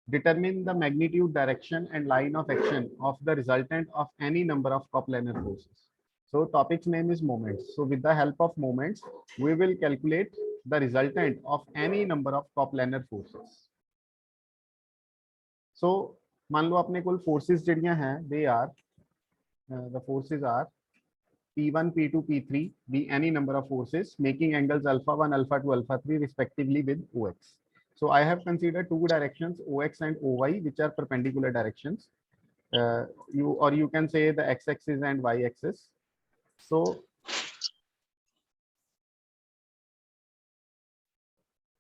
Determine the magnitude, direction, and line of action of the resultant of any number of coplanar forces. So topic's name is moments. So with the help of moments, we will calculate the resultant of any number of coplanar forces. So मान लो अपने कुल forces जड़ियां हैं, they are the forces are P1, P2, P3 be any number of forces making angles alpha 1, alpha 2, alpha 3 respectively with OX. So I have considered two directions OX and OY which are perpendicular directions. You can say the x-axis and y-axis. So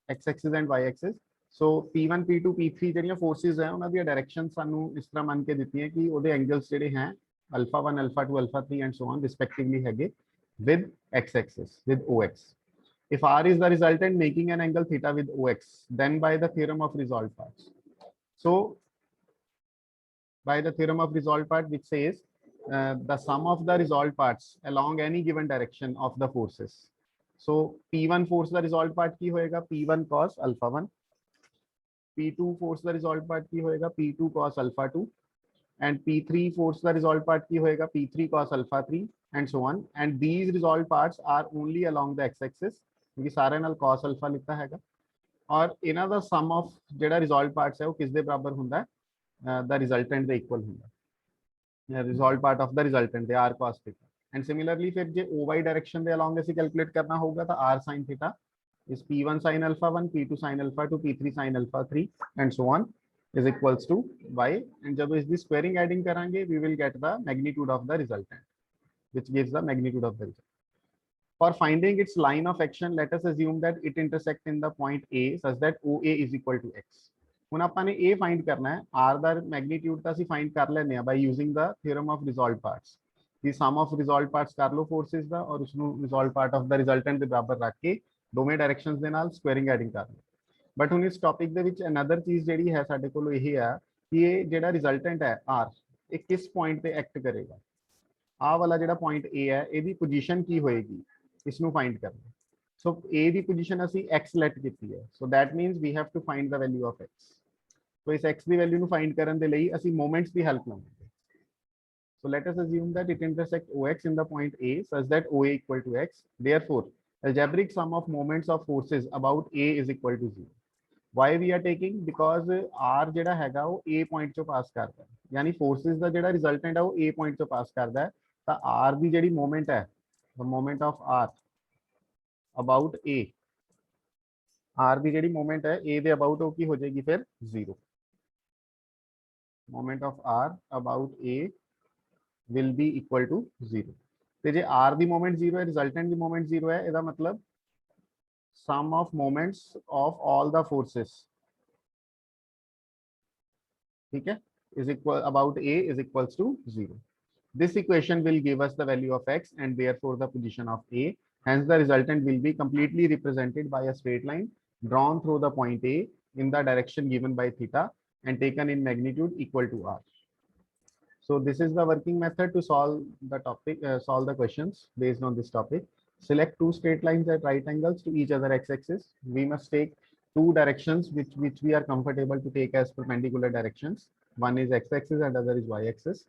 x-axis and y-axis. So P1, P2, P3 ਜਿਹੜੀਆਂ forces ਹੈ ਉਹਨਾਂ ਦੀਆਂ directions ਸਾਨੂੰ ਇਸ ਤਰ੍ਹਾਂ ਮੰਨ ਕੇ ਦਿੱਤੀਆਂ ਕਿ ਉਹਦੇ angles ਜਿਹੜੇ हैं alpha 1, alpha 2, alpha 3 and so on respectively ਹੈਗੇ with x-axis with OX. If R is the resultant making an angle theta with OX, then by the theorem of resolved parts. So by the theorem of resolved part which says the sum of the resolved parts along any given direction of the forces. So P1 force the resolved part की होएगा P1 cos alpha 1, P2 force the resolved part की होएगा P2 cos alpha 2, and P3 force the resolved part की होएगा P3 cos alpha 3 and so on. And these resolved parts are only along the x-axis क्योंकि सारे नाल cos alpha लिखता हैगा. और इन्हां दा sum of जेड़ा resolved parts है वो किस दे बराबर हुंदा है? The resultant the equal होंगे resolved part of the resultant the r cos theta. And similarly फिर जे OY direction दे along ऐसे calculate करना होगा तो r sin theta is P1 sin alpha 1, P2 sin alpha 2, P3 sin alpha 3 and so on is equals to y. And जब इसकी squaring adding करेंगे we will get the magnitude of the resultant which gives the magnitude of the result. For finding its line of action, let us assume that it intersects in the point A such that OA is equal to x. ਹੁਣ ਆਪਾਂ ਨੇ A find करना है, R ਦਾ magnitude ਤਾਂ ਅਸੀਂ find ਕਰ ਲੈਂਦੇ ਆ by using the theorem of resolved parts. The sum of resolved parts ਕਰ ਲਓ forces ਦਾ ਔਰ ਉਸਨੂੰ resolved part of the resultant ਦੇ ਬਰਾਬਰ ਰੱਖ ਕੇ ਦੋਵੇਂ directions ਦੇ ਨਾਲ squaring adding ਕਰ ਲਓ. But ਹੁਣ ਇਸ topic ਦੇ ਵਿੱਚ another ਚੀਜ਼ ਜਿਹੜੀ ਹੈ ਸਾਡੇ ਕੋਲ ਇਹ ਹੈ ਕਿ ਇਹ ਜਿਹੜਾ resultant ਹੈ R ਇਹ ਕਿਸ point ਤੇ act ਕਰੇਗਾ. ਆਹ ਵਾਲਾ ਜਿਹੜਾ point A ਹੈ ਇਹਦੀ position ਕੀ ਹੋਏਗੀ इसनू find करना. So A ਦੀ position ਅਸੀਂ x let ਕੀਤੀ ਹੈ. So that means we have to find the value of x. So इस x ਦੀ value ਨੂੰ find ਕਰਨ ਦੇ ਲਈ ਅਸੀਂ moments ਦੀ help ਲਵਾਂਗੇ. So let us assume that it intersects OX in the point A such that OA equal to x. Therefore, algebraic sum of moments of forces about A is equal to 0. Why we are taking? Because R ਜਿਹੜਾ ਹੈਗਾ ਉਹ A point ਚੋਂ ਪਾਸ ਕਰਦਾ ਹੈ. ਯਾਨੀ forces ਦਾ ਜਿਹੜਾ resultant ਹੈ ਉਹ A point ਚੋਂ ਪਾਸ ਕਰਦਾ ਹੈ. ਤਾਂ R ਦੀ ਜਿਹੜੀ moment ਹੈ the moment of R about A, R ਦੀ ਜਿਹੜੀ moment ਹੈ A ਦੇ about ਉਹ ਕੀ ਹੋ ਜਾਏਗੀ ਫਿਰ 0. moment of R about A will be equal to 0. ਤੇ ਜੇ R ਦੀ moment 0 ਹੈ resultant ਦੀ moment 0 ਹੈ ਇਹਦਾ ਮਤਲਬ sum of moments of all the forces ठीक है is equal about A is equals to 0. This equation will give us the value of x and therefore the position of A. Hence, the resultant will be completely represented by a straight line drawn through the point A in the direction given by theta and taken in magnitude equal to R. So this is the working method to solve the topic, solve the questions based on this topic. Select two straight lines at right angles to each other x-axis. We must take two directions which we are comfortable to take as perpendicular directions. One is x-axis and other is y-axis.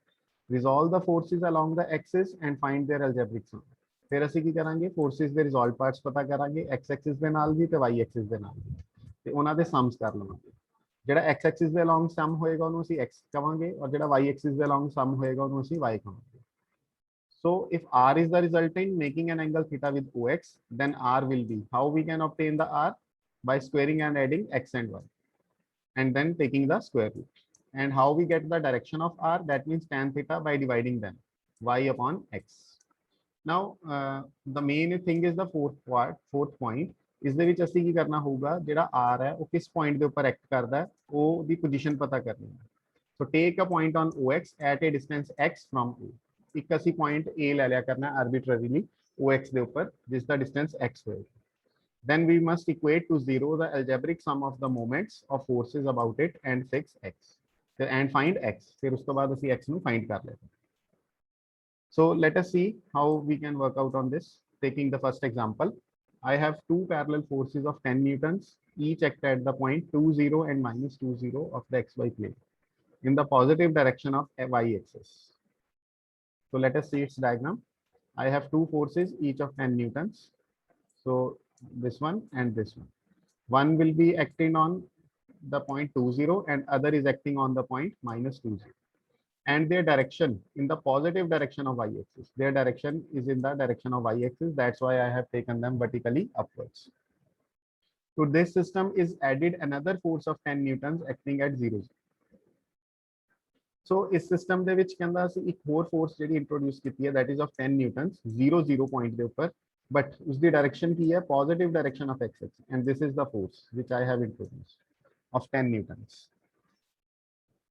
Resolve the forces along the axis and find their algebraic sum. फिर ਅਸੀਂ ਕੀ ਕਰਾਂਗੇ forces ਦੇ resolved parts ਪਤਾ ਕਰਾਂਗੇ x axis ਦੇ ਨਾਲ ਵੀ ਤੇ y axis ਦੇ ਨਾਲ ਤੇ ਉਹਨਾਂ ਦੇ sums ਕਰ ਲਵਾਂਗੇ. ਜਿਹੜਾ x axis ਦੇ along sum ਹੋਏਗਾ ਉਹਨੂੰ ਅਸੀਂ x ਕਵਾਂਗੇ ਔਰ ਜਿਹੜਾ y axis ਦੇ along sum ਹੋਏਗਾ ਉਹਨੂੰ ਅਸੀਂ y ਕਵਾਂਗੇ. So if R is the resultant making an angle theta with OX, then R will be, how we can obtain the R? By squaring and adding x and y and then taking the square root. And how we get the direction of R? That means tan theta by dividing them y upon x. Now the main thing is the fourth point. ਇਸ ਦੇ ਵਿੱਚ ਅਸੀਂ ਕੀ ਕਰਨਾ ਹੋਊਗਾ ਜਿਹੜਾ R ਹੈ ਉਹ ਕਿਸ ਪੁਆਇੰਟ ਦੇ ਉੱਪਰ ਐਕਟ ਕਰਦਾ ਹੈ ਉਹ ਦੀ ਪੋਜੀਸ਼ਨ ਪਤਾ ਕਰਨੀ ਹੈ. So take a point on OX at a distance x from A. ਇੱਕ ਅਸੀਂ point A ਲੈ ਲਿਆ ਕਰਨਾ arbitrarily OX ਦੇ ਉੱਪਰ ਜਿਸ ਦਾ distance x ਹੋਏਗਾ. Then we must equate to 0 the algebraic sum of the moments of forces about it and fix x and find x. फिर उसके बाद ਅਸੀਂ x ਨੂੰ find कर लेते हैं. So let us see how we can work out on this. Taking the first example, I have two parallel forces of 10 newtons each act at the point 2, 0 and minus 2, 0 of the xy plane in the positive direction of y-axis. So let us see its diagram. I have two forces, each of 10 newtons. So this one and this one. One will be acting on the point 2, 0 and other is acting on the point minus 2, 0. And their direction in the positive direction of y-axis. Their direction is in the direction of y-axis. That's why I have taken them vertically upwards. To this system is added another force of 10 newtons acting at 0. So इस system ਦੇ ਵਿੱਚ ਕਹਿੰਦਾ ਅਸੀਂ ਇੱਕ ਹੋਰ force ਜਿਹੜੀ introduce ਕੀਤੀ ਹੈ that is of 10 newtons 0 point ਦੇ ਉੱਪਰ, but ਉਸਦੀ direction ਕੀ ਹੈ positive direction of x axis, and this is the force which I have introduced of 10 newtons.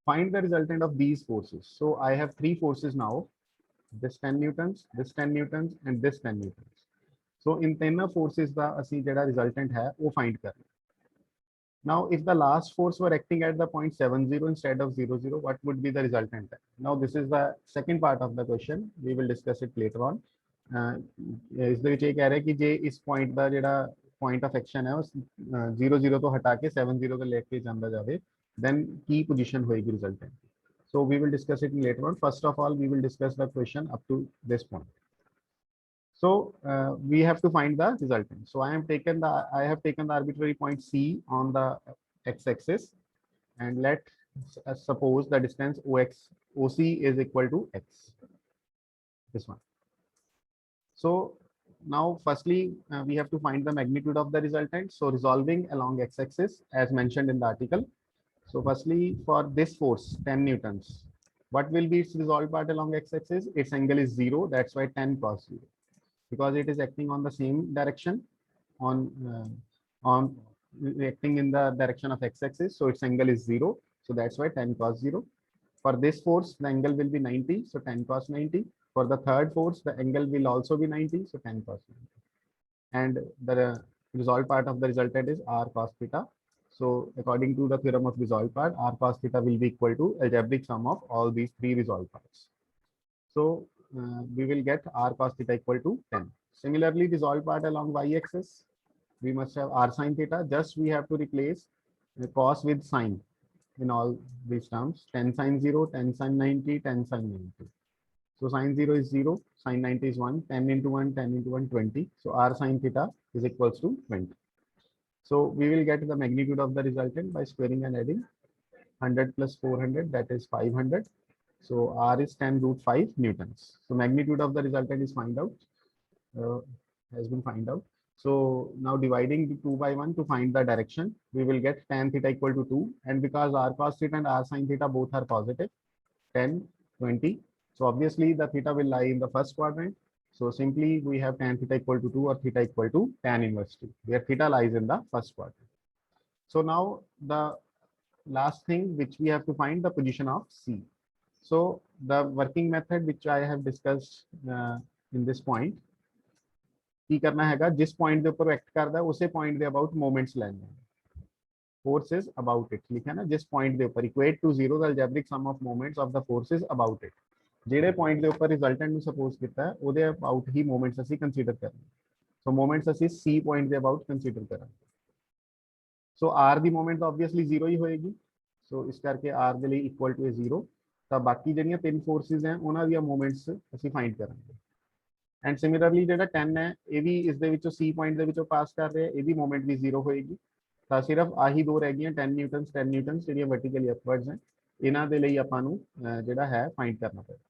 Find the resultant of these forces. So I have three forces now, this 10 newtons, this 10 newtons and this 10 newtons. So in ਤਿੰਨ forces ਦਾ ਅਸੀਂ ਜਿਹੜਾ resultant ਹੈ ਉਹ find ਕਰਨਾ. Now, if the last force were acting at the point 70 instead of 00, what would be the resultant? Now, this is the second part of the question. We will discuss it later on. इस ਦੇ ਵਿੱਚ ਇਹ ਕਹਿ ਰਿਹਾ ਕਿ ਜੇ ਇਸ point ਦਾ ਜਿਹੜਾ point of action ਹੈ ਉਸ 00 ਤੋਂ ਹਟਾ ਕੇ 70 ਤੇ ਲੈ ਕੇ ਜਾਂਦਾ ਜਾਵੇ, then ਕੀ position ਹੋਏਗੀ resultant? So we will discuss it later on. First of all, we will discuss the question up to this point. So we have to find the resultant. So I have taken the arbitrary point C on the x-axis, and let us suppose the distance OC is equal to x. This one. So now, firstly, we have to find the magnitude of the resultant. So resolving along x-axis as mentioned in the article. So firstly, for this force 10 newtons, what will be its resolved part along x-axis? Its angle is 0. That's why 10 cos 0. Because it is acting on the same direction on acting in the direction of x-axis, so its angle is 0, so that's why 10 cos 0. For this force the angle will be 90, so 10 cos 90. For the third force the angle will also be 90, so 10 cos 90. And the resolved part of the resultant is r cos theta. So according to the theorem of resolved part, r cos theta will be equal to algebraic sum of all these three resolved parts. So we will get r cos theta equal to 10. Similarly, resolved part along y-axis, we must have r sin theta. Just we have to replace the cos with sin in all these terms. 10 sin 0, 10 sin 90, 10 sin 90. So sin 0 is 0, sin 90 is 1, 10 into 1, 10 into 1, 20. So r sin theta is equals to 20. So we will get the magnitude of the resultant by squaring and adding 100 plus 400, that is 500. So r is 10 root 5 newtons. So magnitude of the resultant is has been found out. So now dividing the 2 by 1 to find the direction, we will get tan theta equal to 2. And because r cos theta and r sin theta both are positive, 10, 20. So obviously the theta will lie in the first quadrant. So simply we have tan theta equal to 2 or theta equal to tan inverse 2, where theta lies in the first quadrant. So now the last thing which we have to find the position of C. So the working method which I have discussed in this point, ਕੀ ਕਰਨਾ ਹੈਗਾ, ਜਿਸ point ਦੇ ਉੱਪਰ act ਕਰਦਾ ਉਸੇ point ਦੇ about moments ਲੈਣੇ ਹਨ. Force is about it, ਲਿਖਿਆ ਨਾ, ਜਿਸ ਪੁਆਇੰਟ ਦੇ ਉੱਪਰ equate to 0 the algebraic sum of moments of the force is about it. ਜਿਹੜੇ ਪੁਆਇੰਟ ਦੇ ਉੱਪਰ ਰਿਜ਼ਲਟੈਂਟ ਨੂੰ ਸਪੋਜ਼ ਕੀਤਾ ਉਹਦੇ ਅਬਾਊਟ ਹੀ ਮੋਮੈਂਟਸ ਅਸੀਂ ਕੰਸੀਡਰ ਕਰਨੇ. ਸੋ ਮੋਮੈਂਟਸ ਅਸੀਂ C ਪੁਆਇੰਟ ਦੇ ਅਬਾਊਟ ਕੰਸੀਡਰ ਕਰਾਂਗੇ. ਸੋ R ਦੀ ਮੋਮੈਂਟ ਆਬਵੀਅਸਲੀ 0 ਹੀ ਹੋਏਗੀ. ਸੋ ਇਸ ਕਰਕੇ R ਦੇ ਲਈ ਇਕੁਅਲ ਟੂ 0. ਤਾਂ ਬਾਕੀ ਜਿਹੜੀਆਂ ਤਿੰਨ ਫੋਰਸਿਸ ਹੈ ਉਹਨਾਂ ਦੀਆਂ ਮੋਮੈਂਟਸ ਅਸੀਂ ਫਾਈਂਡ ਕਰਾਂਗੇ. ਐਂਡ ਸਿਮਿਲਰਲੀ ਜਿਹੜਾ 10 ਹੈ ਇਹ ਵੀ ਇਸ ਦੇ ਵਿੱਚੋਂ C ਪੁਆਇੰਟ ਦੇ ਵਿੱਚੋਂ ਪਾਸ ਕਰ ਰਿਹਾ, ਇਹਦੀ ਮੋਮੈਂਟ ਵੀ 0 ਹੋਏਗੀ. ਤਾਂ ਸਿਰਫ ਆਹੀ ਦੋ ਰਹਿ ਗਈਆਂ 10 ਨਿਊਟਨਸ ਜਿਹੜੀਆਂ ਵਰਟੀਕਲੀ ਅਪਵਰਡਸ ਹੈ, ਇਹਨਾਂ ਦੇ ਲਈ ਆਪਾਂ ਨੂੰ ਜਿਹੜਾ ਹੈ ਫਾਈਂਡ ਕਰਨਾ ਪਏਗਾ.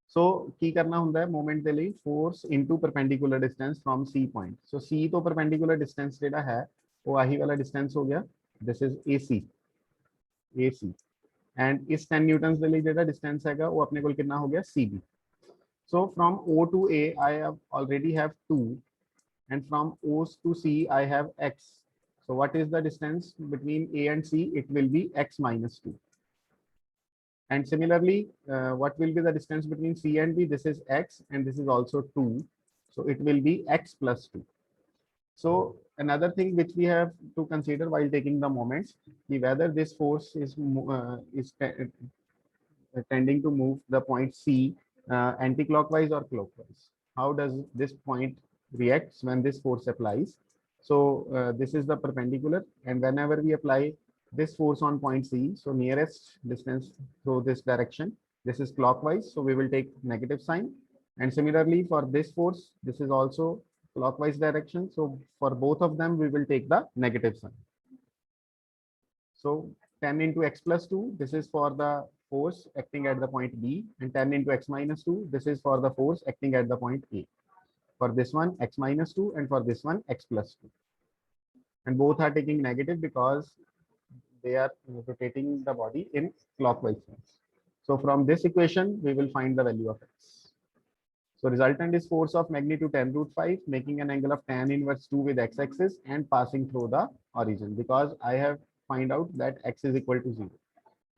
ਸੋ ਕੀ ਕਰਨਾ ਹੁੰਦਾ ਹੈ ਮੋਮੈਂਟ ਦੇ ਲਈ, force into perpendicular distance from C point. So C ਤੋਂ ਪਰਪੈਂਡੀਕੂਲਰ ਡਿਸਟੈਂਸ ਜਿਹੜਾ ਹੈ ਉਹ ਆਹੀ ਵਾਲਾ ਡਿਸਟੈਂਸ ਹੋ ਗਿਆ, ਦਿਸ ਇਜ਼ AC. ਐਂਡ ਇਸ 10 ਨਿਊਟਨਸ ਦੇ ਲਈ ਜਿਹੜਾ ਡਿਸਟੈਂਸ ਹੈਗਾ ਉਹ ਆਪਣੇ ਕੋਲ ਕਿੰਨਾ ਹੋ ਗਿਆ, CB. So from O to A I already have 2, and from O to C I have X. So what is the distance between A and C? It will be X minus 2. And similarly, what will be the distance between C and B? This is X and this is also 2. So it will be X plus 2. So another thing which we have to consider while taking the moments, whether this force is tending to move the point C anti-clockwise or clockwise. How does this point reacts when this force applies? So this is the perpendicular, and whenever we apply this force on point C, so nearest distance through this direction, this is clockwise, so we will take negative sign. And similarly for this force, this is also clockwise direction, so for both of them we will take the negative sign. So 10 into x plus 2, this is for the force acting at the point B, and 10 into x minus 2, this is for the force acting at the point A. For this one, x minus 2, and for this one, x plus 2. And both are taking negative because they are rotating the body in clockwise sense. So from this equation, we will find the value of x. So resultant is force of magnitude 10 root 5, making an angle of tan inverse 2 with x-axis and passing through the origin, because I have find out that x is equal to 0.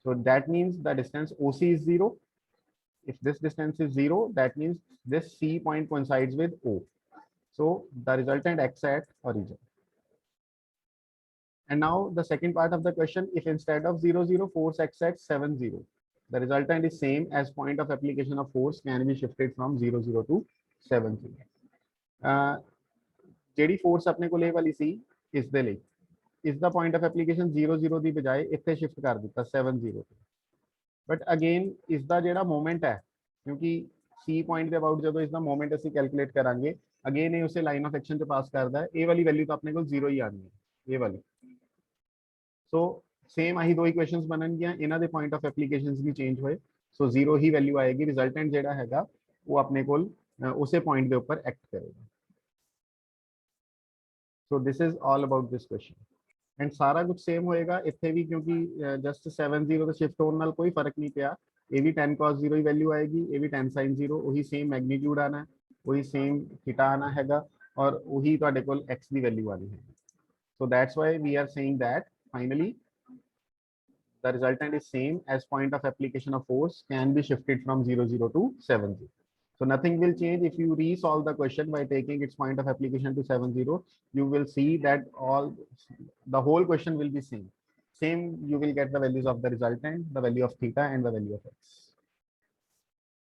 So that means the distance OC is 0. If this distance is 0, that means this C point coincides with O. So the resultant x at origin. And now the second part of the question, if instead of 0, 0, force x at 7, 0, the resultant is same as point of application of force can be shifted from 0, 0 to 7, 0. ਜਿਹੜੀ force ਆਪਣੇ ਕੋਲ ਇਹ ਵਾਲੀ ਸੀ ਇਸ ਦੇ ਲਈ ਇਸ ਦਾ point of application 0 0 ਦੀ ਬਜਾਏ ਇੱਥੇ ਸ਼ਿਫਟ ਕਰ ਦਿੱਤਾ 7 0 ਤੇ ਬਟ ਅਗੇਨ ਇਸ ਦਾ ਜਿਹੜਾ ਮੋਮੈਂਟ ਹੈ ਕਿਉਂਕਿ C ਪੁਆਇੰਟ ਦੇ ਅਬਾਊਟ ਜਦੋਂ ਇਸ ਦਾ ਮੋਮੈਂਟ ਅਸੀਂ ਕੈਲਕੂਲੇਟ ਕਰਾਂਗੇ ਅਗੇਨ ਇਹ ਉਸੇ ਲਾਈਨ ਆਫ ਐਕਸ਼ਨ ਚ ਪਾਸ ਕਰਦਾ ਹੈ ਇਹ ਵਾਲੀ ਵੈਲਿਊ ਤਾਂ ਆਪਣੇ ਕੋਲ 0 ਹੀ ਆਣੀ ਹੈ ਇਹ ਵਾਲੀ ਸੋ ਸੇਮ ਆਹੀ ਦੋ ਇਕੁਏਸ਼ਨਸ ਬਣਨਗੀਆਂ ਇਹਨਾਂ ਦੇ ਪੁਆਇੰਟ ਆਫ ਐਪਲੀਕੇਸ਼ਨਸ ਵੀ ਚੇਂਜ ਹੋਏ ਸੋ 0 ਹੀ ਵੈਲਿਊ ਆਏਗੀ ਰਿਜ਼ਲਟੈਂਟ ਜਿਹੜਾ ਹੈਗਾ ਉਹ ਆਪਣੇ ਕੋਲ ਉਸੇ ਪੁਆਇੰਟ ਦੇ ਉੱਪਰ ਐਕਟ ਕਰੇਗਾ So this is all about this question. And सारा कुछ सेम होएगा इत्थे भी क्योंकि जस्ट 7 0 तो शिफ्ट होने नाल कोई फर्क नहीं पिया ये भी 10 cos 0 ही वैल्यू आएगी ये भी 10 sin 0 वही सेम मैग्नीट्यूड आना है वही सेम थीटा आना हैगा और वही ਤੁਹਾਡੇ ਕੋਲ x ਦੀ ਵੈल्यू ਆਣੀ ਹੈ so that's why we are saying that finally the resultant is same as point of application of force can be shifted from 0 0 to 7 0. So nothing will change if you resolve the question by taking its point of application to 7 0. You will see that the whole question will be same. You will get the values of the resultant, the value of theta, and the value of x.